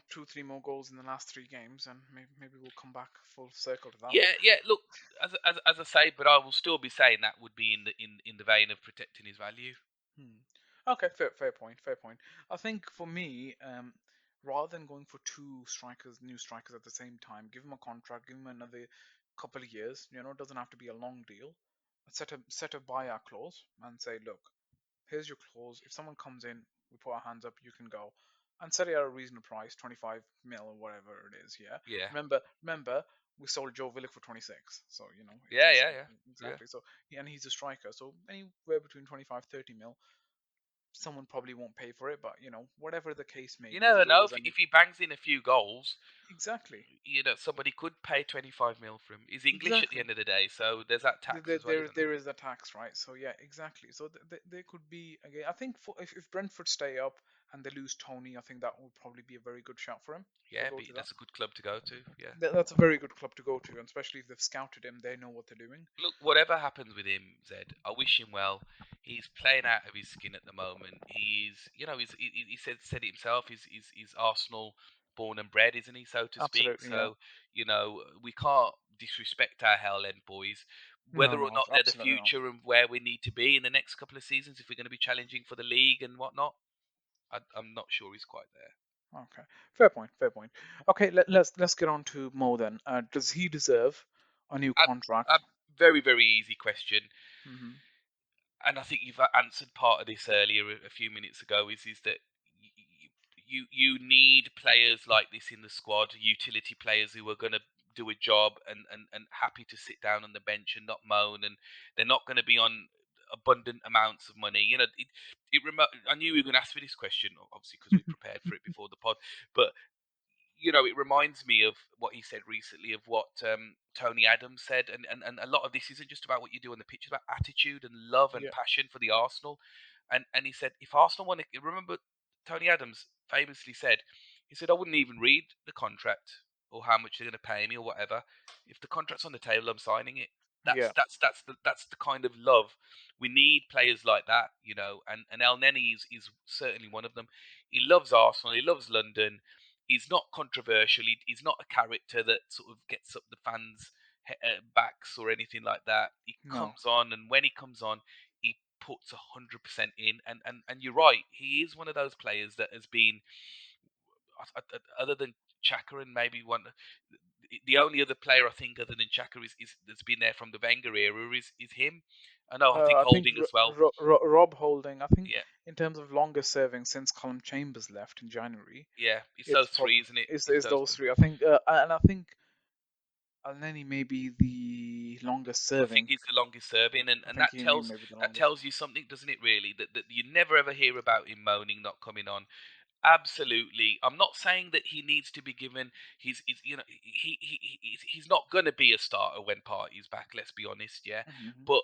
two, three more goals in the last three games, then maybe we'll come back full circle to that. Yeah, yeah. Look, as I say, but I will still be saying that would be in the vein of protecting his value. Hmm. Okay, fair point, fair point. I think for me, rather than going for two strikers, new strikers at the same time, give him a contract, give him another couple of years. It doesn't have to be a long deal. Set a buyout clause and say, look, here's your clause. If someone comes in, we put our hands up, you can go, and set it at a reasonable price, 25 mil or whatever it is. Yeah. Yeah, Remember, we sold Joe Willock for 26, so yeah, it's yeah, yeah, yeah. exactly. So and he's a striker, so anywhere between 25, 30 mil. Someone probably won't pay for it, but whatever the case may You be, never there's know always if a if he bangs in a few goals. exactly, Somebody could pay 25 mil for him. He's English at the exactly. end of the day, so there's that tax as well, isn't there? There is a tax, right? So yeah, exactly. So they could be again. I think if Brentford stay up and they lose Tony, I think that would probably be a very good shout for him to Yeah, go but to that. that's a good club to go to. Yeah. That's a very good club to go to, and especially if they've scouted him, they know what they're doing. Look, whatever happens with him, Zed, I wish him well. He's playing out of his skin at the moment. He said it himself. He's Arsenal born and bred, isn't he, so to speak? Absolutely, yeah. So we can't disrespect our Hell End boys. No, Whether or no, not they're the absolutely not. future and where we need to be in the next couple of seasons, if we're going to be challenging for the league and whatnot, I'm not sure he's quite there. Okay, fair point, fair point. Okay, let's get on to Mo then. Does he deserve a new A, a contract? very, very easy question, Hmm. and I think you've answered part of this earlier a few minutes ago. Is that you need players like this in the squad, utility players who are going to do a job and happy to sit down on the bench and not moan, and they're not going to be on abundant amounts of money. I knew you were going to ask me this question, obviously because we prepared for it before the pod, but it reminds me of what he said recently, of what Tony Adams said, and a lot of this isn't just about what you do on the pitch; it's about attitude and love and Yeah. passion for the Arsenal. And he said, if Arsenal want to remember Tony Adams, famously said, he said, I wouldn't even read the contract or how much they're going to pay me or whatever. If the contract's on the table, I'm signing it. Yeah. That's the kind of love we need. Players like that, and Elneny is certainly one of them. He loves Arsenal. He loves London. He's not controversial. He's not a character that sort of gets up the fans' backs or anything like that. He No. comes on, and when he comes on, he puts 100% in. And you're right. He is one of those players that has been, other than Chaka and maybe one, the only other player I think other than Chaka is that's been there from the Wenger era is him. I know. I think I think Holding as well. Rob Holding. I think Yeah, in terms of longest serving since Colin Chambers left in January, yeah. It's it's those probably three, isn't it? It's is those those three. three. I think, and I think Elneny may be the longest I think serving. he's the longest serving, and, I and think that he tells may be the that longest. tells you something, doesn't it? Really, that you never ever hear about him moaning, not coming on. Absolutely. I'm not saying that he needs to be given. He's he's not going to be a starter when Partey's back. Let's be honest, yeah. Hmm. But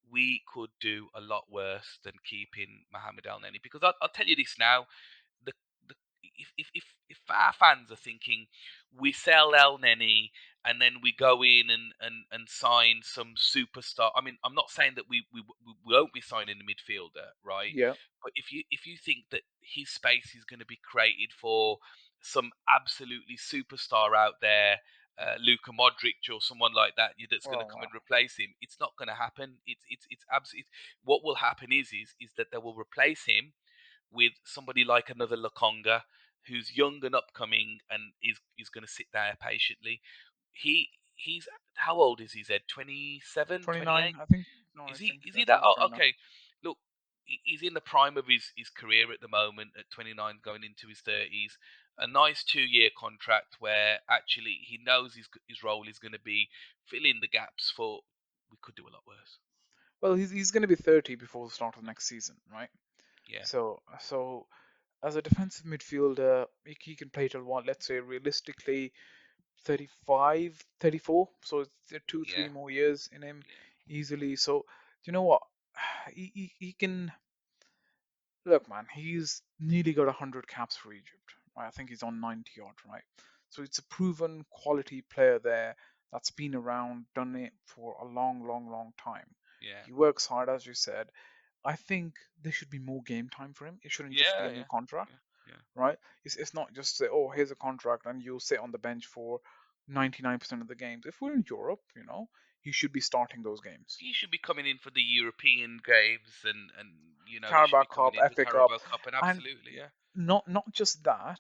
we could do a lot worse than keeping Mohamed El Neni, because I'll tell you this now. the, the if our fans are thinking we sell El Neni and then we go in and sign some superstar. I mean, I'm not saying that we won't be signing a midfielder, right? Yeah. But if you think that his space is going to be created for some absolutely superstar out there, Luka Modric or someone like that, that's going to Oh come wow. and replace him, it's not going to happen. It's absolutely, what will happen is that they will replace him with somebody like another Lakonga, who's young and upcoming and is going to sit there patiently. He's How old is he? Zed 27, 29, 28? I think. No, Is I he think is I he that? think it's Oh, 29. okay. Look, he's in the prime of his career at the moment at 29, going into his 30s. A nice 2-year contract where actually he knows his role is going to be fill in the gaps for. We could do a lot worse. Well, he's going to be 30 before the start of next season, right? Yeah, So as a defensive midfielder, he can play till what? Let's say realistically 35, 34. So it's two, yeah, 3 more years in him yeah, easily. So you know what? He can look, man. He's nearly got 100 caps for Egypt. Right? I think he's on 90 odd, right? So it's a proven quality player there that's been around, done it for a long, long, long time. yeah, He works hard, as you said. I think there should be more game time for him. It shouldn't just be yeah, a new yeah, contract, yeah, yeah. right? It's not just say, oh, here's a contract and you'll sit on the bench for 99% of the games. If we're in Europe, he should be starting those games. He should be coming in for the European games, and he should Carabao be coming Cup, in the FA Cup, Carabao Cup, and and absolutely, yeah, not just that.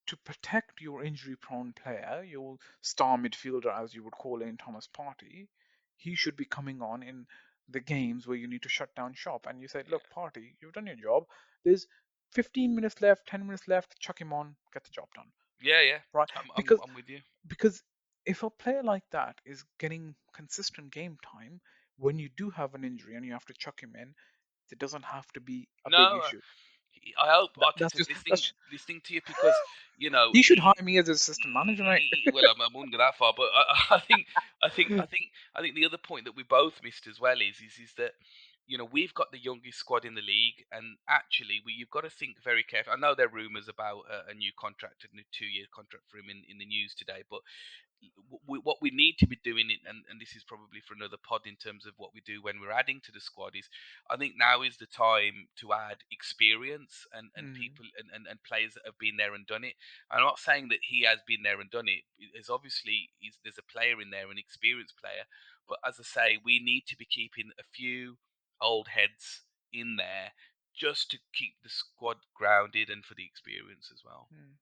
To protect your injury-prone player, your star midfielder, as you would call it in Thomas Partey, he should be coming on in the games where you need to shut down shop. And you said, yeah, look, Partey, you've done your job. There's 15 minutes left, 10 minutes left. Chuck him on, get the job done, yeah, yeah. right? I'm I'm Because I'm with you. because if a player like that is getting consistent game time, when you do have an injury and you have to chuck him in, it doesn't have to be a big No, issue. I hope That's Arteta's just that's listening to you, because he should hire me as assistant manager, mate. well, I wouldn't go that far, but I think the other point that we both missed as well is that we've got the youngest squad in the league, and actually you've got to think very carefully. I know there are rumours about a new contract, a new 2-year contract for him in the news today, but what we need to be doing, and this is probably for another pod in terms of what we do when we're adding to the squad, is I think now is the time to add experience and Mm, people and players that have been there and done it. I'm not saying that he has been there and done it. There's obviously there's a player in there, an experienced player, but as I say, we need to be keeping a few old heads in there just to keep the squad grounded and for the experience as well. mm.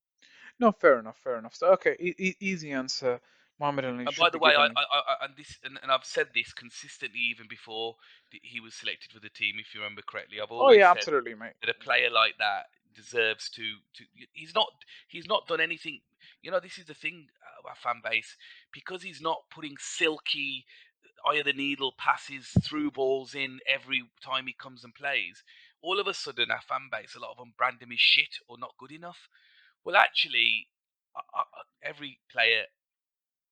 No, fair enough, fair enough. So, okay, easy answer. Mohamed Ali And by should the be way, given. and I've said this consistently even before he was selected for the team. If you remember correctly, I've Oh always yeah, said absolutely, mate. that a player like that deserves to. He's not done anything. This is the thing, our fan base, because he's not putting silky eye of the needle passes through balls in every time he comes and plays. All of a sudden, our fan base, a lot of them brand him as shit or not good enough. Well, actually, every player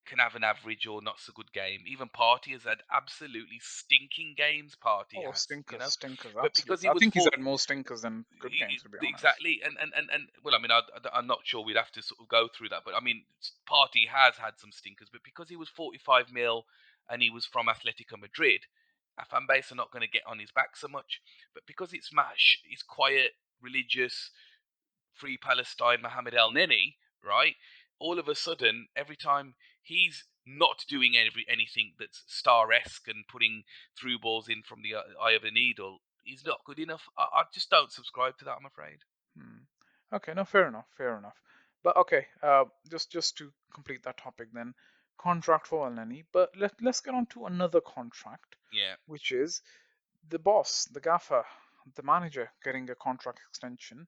can have an average or not so good game. Even Partey has had absolutely stinking games. Partey Oh, has, stinkers, stinkers, but because absolutely. he I was think he's four. had more stinkers than good games, to be honest. Exactly, and well, I mean, I'm not sure we'd have to sort of go through that, but I mean, Partey has had some stinkers, but because he was 45 mil and he was from Atletico Madrid, our fan base are not going to get on his back so much. But because it's Mash, he's quiet, religious, free Palestine, Mohammed Elneny, right? All of a sudden, every time he's not doing anything that's star-esque and putting through balls in from the eye of a needle, he's not good enough. I just don't subscribe to that, I'm afraid. Hmm. Okay, no, fair enough, fair enough. But okay, just to complete that topic then, contract for Elneny. But let's get on to another contract, Yeah. which is the boss, the gaffer, the manager getting a contract extension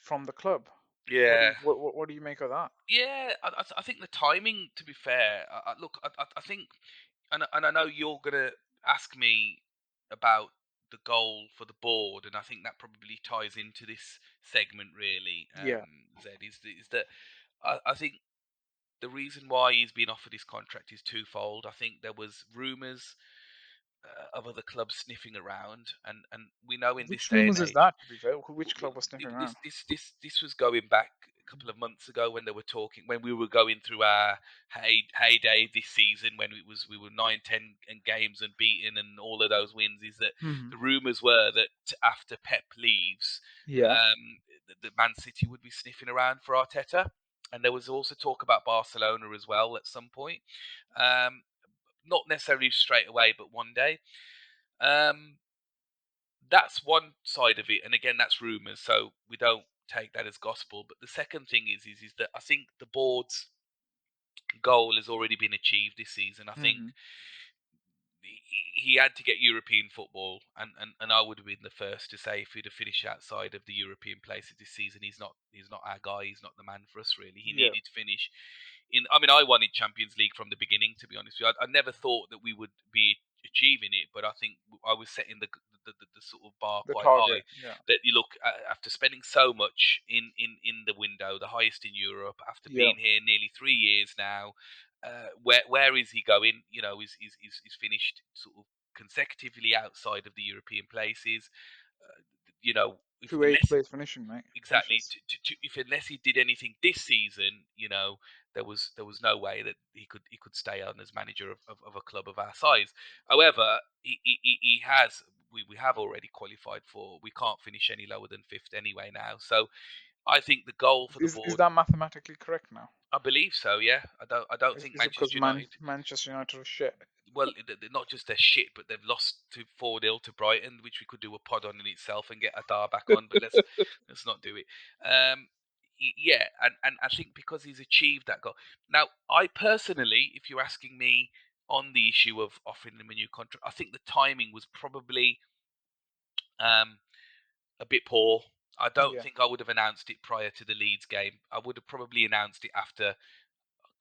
from the club. Yeah. What do you make of that? Yeah, I think the timing, to be fair, look, I think, and I know you're gonna ask me about the goal for the board, and I think that probably ties into this segment really. Yeah, Zed is that I think the reason why he's been offered his contract is twofold. I think there was rumours of other clubs sniffing around, and we know in this which day and rumors is age, that? To be fair, which club was sniffing around? this was going back a couple of months ago when they were talking when we were going through our heyday this season when we were 9-10 and games and beaten and all of those wins. Is that Hmm. the rumours were that after Pep leaves, Yeah. the Man City would be sniffing around for Arteta, and there was also talk about Barcelona as well at some point. Um, Not necessarily straight away, but one day. Um, that's one side of it, and again, that's rumours, so we don't take that as gospel. But the second thing is that I think the board's goal has already been achieved this season. I think Hmm. he had to get European football, and I would have been the first to say if he'd have finished outside of the European places this season, he's not our guy. He's not the man for us. Really, he Yeah. needed to finish in. I mean, I wanted Champions League from the beginning. To be honest with you, I never thought that we would be achieving it, but I think I was setting the sort of bar The quite high. target. Yeah. That you look after spending so much in the window, the highest in Europe, after Yeah. being here nearly 3 years now. Where is he going? You know, is finished sort of consecutively outside of the European places. You know, if To eighth unless place finishing, mate. exactly Finishes. if unless he did anything this season, there was no way that he could stay on as manager of a club of our size. However, he has. We have already qualified for. We can't finish any lower than fifth anyway now. So I think the goal for the Is board. that mathematically correct now? I believe so. Yeah. I don't think Is it because Manchester United. Manchester United was shit? Well, they're not just their shit, but they've lost to 4-0 to Brighton, which we could do a pod on in itself and get Adar back on. But let's not do it. Yeah, and I think because he's achieved that goal. Now, I personally, if you're asking me on the issue of offering him a new contract, I think the timing was probably um, a bit poor. I don't Yeah. think I would have announced it prior to the Leeds game. I would have probably announced it after,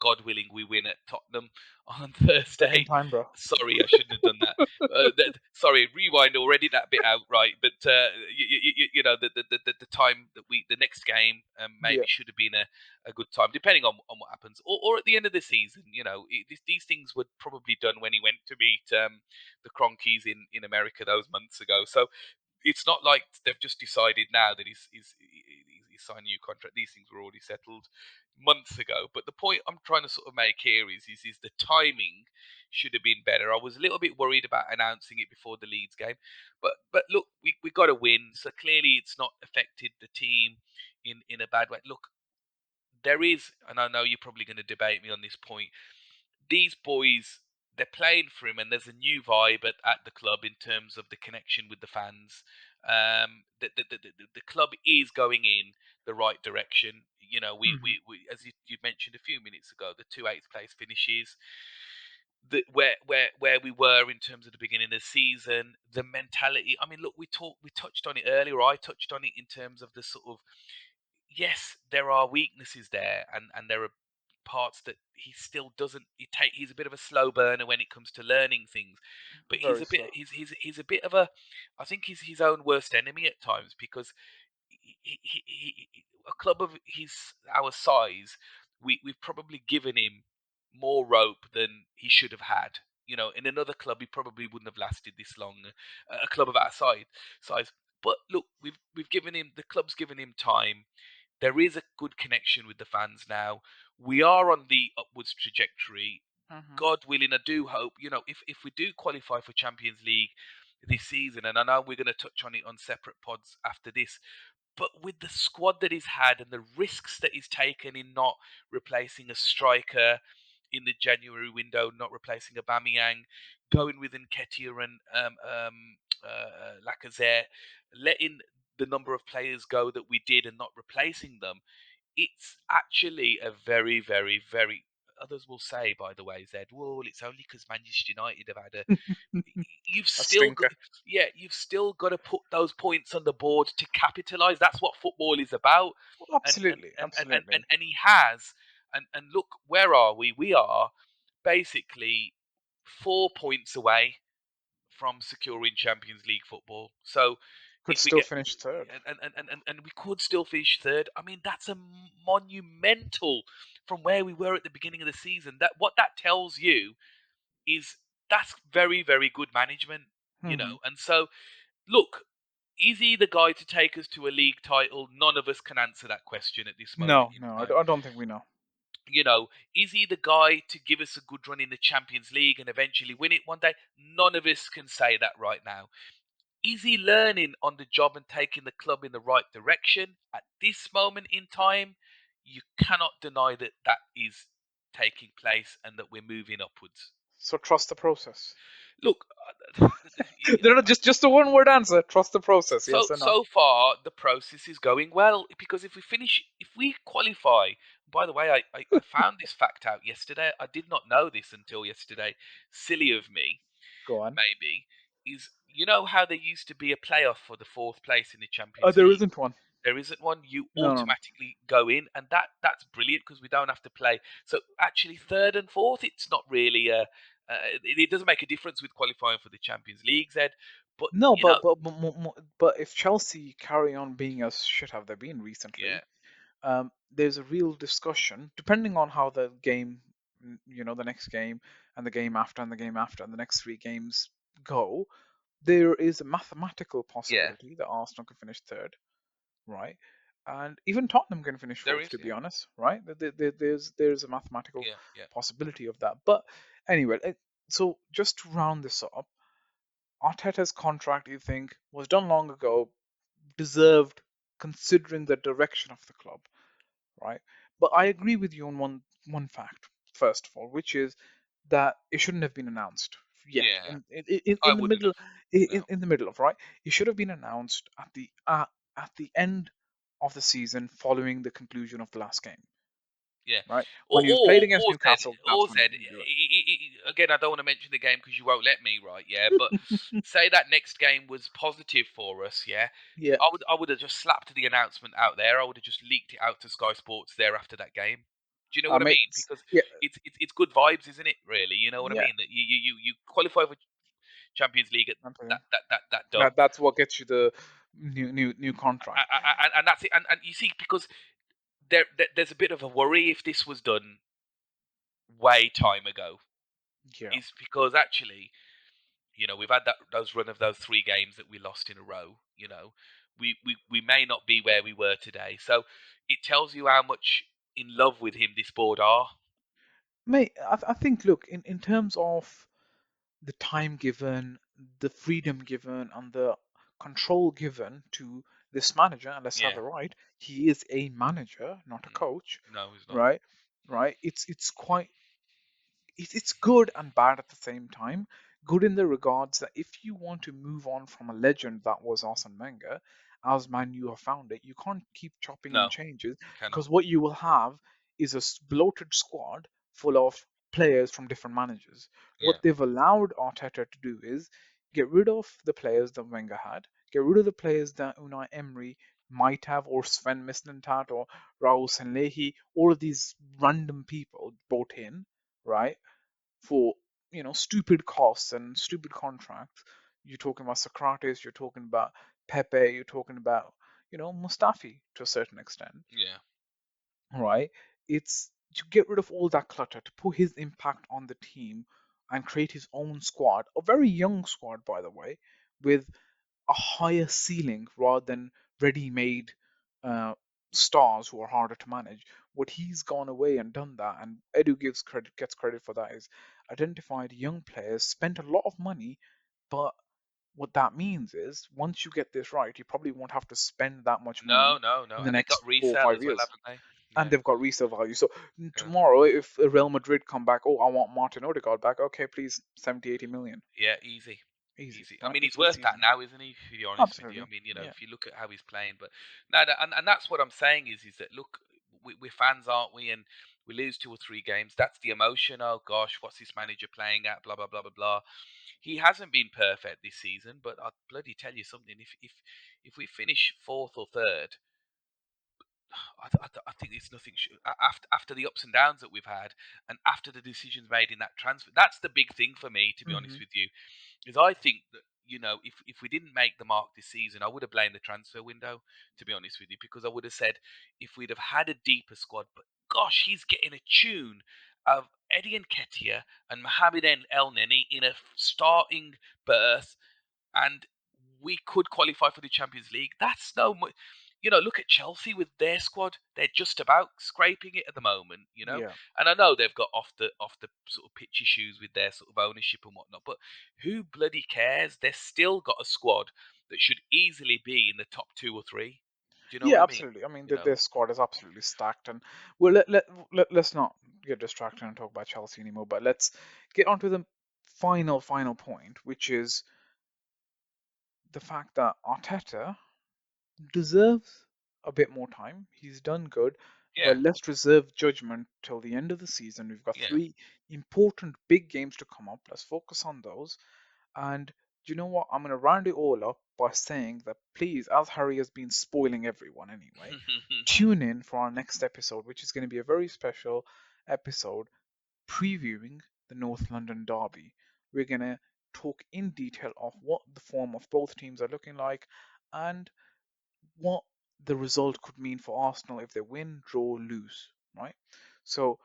God willing, we win at Tottenham on Back in Thursday. time, bro. Sorry, I shouldn't have done that. Sorry, rewind already that bit out, right? But the time that the next game Yeah. maybe should have been a good time, depending on what happens, or at the end of the season. These things were probably done when he went to meet the Cronkies in America those months ago. So it's not like they've just decided now that he's signed a new contract. These things were already settled months ago. But the point I'm trying to sort of make here is the timing should have been better. I was a little bit worried about announcing it before the Leeds game, but look, we got to win. So clearly, it's not affected the team in a bad way. Look, there is, and I know you're probably going to debate me on this point. These boys, they're playing for him, and there's a new vibe at the club in terms of the connection with the fans. The club is going in the right direction. Hmm. We as you mentioned a few minutes ago, the two eighth place finishes, where we were in terms of the beginning of the season, the mentality. I mean, look, we touched on it earlier. I touched on it in terms of the sort of, yes, there are weaknesses there, and there are parts that he still doesn't. He's a bit of a slow burner when it comes to learning things, but he's Very a bit. slow. He's a bit of a. I think he's his own worst enemy at times because a club of his our size, we've probably given him more rope than he should have had. In another club, he probably wouldn't have lasted this long. A club of our size. But look, we've given him, the club's given him time. There is a good connection with the fans now. We are on the upwards trajectory. Hmm. God willing, I do hope, if we do qualify for Champions League this season, and I know we're going to touch on it on separate pods after this, but with the squad that he's had and the risks that he's taken in not replacing a striker in the January window, not replacing Aubameyang, going with Nketiah and Lacazette, letting the number of players go that we did and not replacing them, it's actually a very, very, very. Others will say, by the way, Zed, well, it's only because Manchester United have had a. You've A still got, stinker. yeah, you've still got to put those points on the board to capitalise. That's what football is about, Well, and and absolutely, and and and, and, absolutely. and he has, and look, where are we? We are basically 4 points away from securing Champions League football. So Could if we still get, finish third. and we could still finish third. I mean, that's a monumental from where we were at the beginning of the season. That what that tells you is that's very, very good management. Hmm. And so look, is he the guy to take us to a league title? None of us can answer that question at this moment No, in no, time. I don't think we know. Is he the guy to give us a good run in the Champions League and eventually win it one day? None of us can say that right now. Is he learning on the job and taking the club in the right direction at this moment in time? You cannot deny that that is taking place and that we're moving upwards. So trust the process. Look, They're not just a one word answer. Trust the process. so Yes or no? so far the process is going well because if we qualify. By the way, I found this fact out yesterday. I did not know this until yesterday. Silly of me, Go on. maybe. Is how there used to be a playoff for the fourth place in the Oh, Champions there League? isn't one. There isn't one. You No, no, no. automatically go in, and that's brilliant because we don't have to play. So actually, third and fourth, it's not really it doesn't make a difference with qualifying for the Champions League, Zed. But No, but if Chelsea carry on being as shit have they been yeah, recently, there's a real discussion, depending on how the game, the next game and the game after and the game after and the next three games go, there is a mathematical yeah, possibility that Arsenal can finish third, right? And even Tottenham can finish there fourth, is, to yeah, be honest, right? There's a mathematical yeah, yeah, possibility of that. But anyway, so just to round this up, Arteta's contract, you think, was done long ago, deserved considering the direction of the club, right? But I agree with you on one fact, first of all, which is that it shouldn't have been announced yet. yeah. I In the wouldn't middle, have. No, in the middle of, right, it should have been announced at the end of the season following the conclusion of the last game, yeah. right? Or When he was played against or Zed, Newcastle, that's when you do again. I don't want to mention the game because you won't let me, right? Yeah, but it. say that next game was positive for us, yeah. Yeah, I would have just slapped the announcement out there. I would have just leaked it out to Sky Sports there after that game. Do you know what I mate. mean? Because Yeah, it's good vibes, isn't it? Really, you know what I yeah. mean? That you qualify for Champions League at that dub, That's what gets you the new contract. and that's it. And you see, because there's a bit of a worry if this was done way time ago, Yeah. is because actually, we've had those run of those 3 games that we lost in a row. We may not be where we were today. So it tells you how much in love with him this board are. Mate, I think, look, in terms of the time given, the freedom given, and the control given to this manager, and let's have Yeah. it right, he is a manager, not a Mm. coach, No, he's not. right? Right? It's quite it's good and bad at the same time. Good in the regards that if you want to move on from a legend that was Arsene Wenger, as Man U have found it, you can't keep chopping No, and changes cannot. because what you will have is a bloated squad full of players from different managers. Yeah. What they've allowed Arteta to do is get rid of the players that Wenger had, get rid of the players that Unai Emery might have, or Sven Mislintat or Raul Sanlehi, all of these random people brought in, right? For stupid costs and stupid contracts. You're talking about Socrates, you're talking about Pepe, you're talking about Mustafi to a certain extent, Yeah. right? It's to get rid of all that clutter, to put his impact on the team and create his own squad, a very young squad, by the way, with a higher ceiling rather than ready-made uh, stars who are harder to manage. What he's gone away and done that, and Edu gets credit for that, is identified young players, spent a lot of money, but what that means is once you get this right, you probably won't have to spend that much No, money no, no. in the And they got next four or resale five as well, years. haven't they? And Yeah, they've got resale value. So yeah, tomorrow, if Real Madrid come back, oh, I want Martin Odegaard back. Okay, please, 70, 80 million. yeah. Easy, Easy, easy. I right? mean, he's It's worth that easy. now, isn't he? To be honest with you, I Absolutely. mean, Yeah. if you look at how he's playing, but no, and that's what I'm saying is that look, we're fans, aren't we? And we lose 2 or 3 games. That's the emotion. Oh gosh, what's this manager playing at? Blah blah blah blah blah. He hasn't been perfect this season, but I'll bloody tell you something. If we finish fourth or third, I think it's nothing after the ups and downs that we've had, and after the decisions made in that transfer. That's the big thing for me, to be honest Hmm. with you, is I think that if we didn't make the mark this season, I would have blamed the transfer window, to be honest with you, because I would have said if we'd have had a deeper squad, but gosh, he's getting a tune of Eddie Nketiah and Mohamed Elneny in a starting berth, and we could qualify for the Champions League. That's no much. Look at Chelsea with their squad; they're just about scraping it at the moment. Yeah. And I know they've got off the sort of pitch issues with their sort of ownership and whatnot, but who bloody cares? They've still got a squad that should easily be in the top 2 or 3. Do you know what Yeah, I mean? absolutely. I mean, You know. their squad is absolutely stacked. And well, let's not get distracted and talk about Chelsea anymore, but let's get on to the final point, which is the fact that Arteta deserves a bit more time. He's done good, but Yeah, let's reserve judgment till the end of the season. We've got yeah. 3 important big games to come up. Let's focus on those. And do you know what? I'm going to round it all up by saying that please, as Harry has been spoiling everyone anyway, tune in for our next episode, which is going to be a very special episode previewing the North London Derby. We're going to talk in detail of what the form of both teams are looking like and what the result could mean for Arsenal if they win, draw, lose, right? So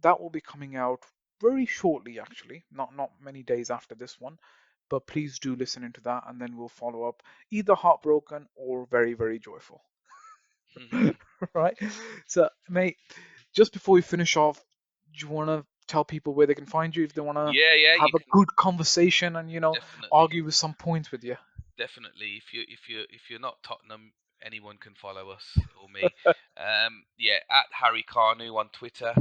that will be coming out very shortly, actually, not many days after this one. But please do listen into that, and then we'll follow up either heartbroken or very, very joyful. Right? So, mate, just before we finish off, do you want to tell people where they can find you if they want to Yeah, yeah. have You a can good conversation and definitely. argue with some points with you? Definitely. If you're not Tottenham, anyone can follow us or me. Yeah, at Harry Carnu on Twitter.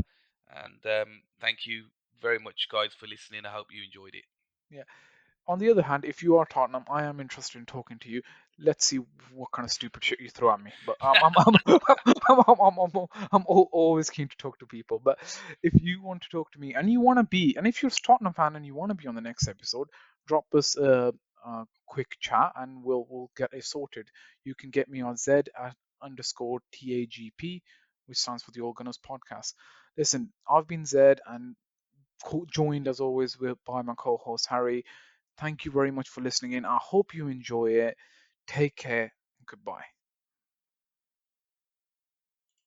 And thank you very much, guys, for listening. I hope you enjoyed it. Yeah. On the other hand, if you are Tottenham, I am interested in talking to you. Let's see what kind of stupid shit you throw at me. But I'm always keen to talk to people. But if you want to talk to me and you want to be, and if you're a Tottenham fan and you want to be on the next episode, drop us a quick chat and we'll get it sorted. You can get me on Z at underscore TAGP, which stands for the All Gunners Podcast. Listen, I've been Zed and joined as always by my co-host Harry. Thank you very much for listening in. I hope you enjoy it. Take care. Goodbye.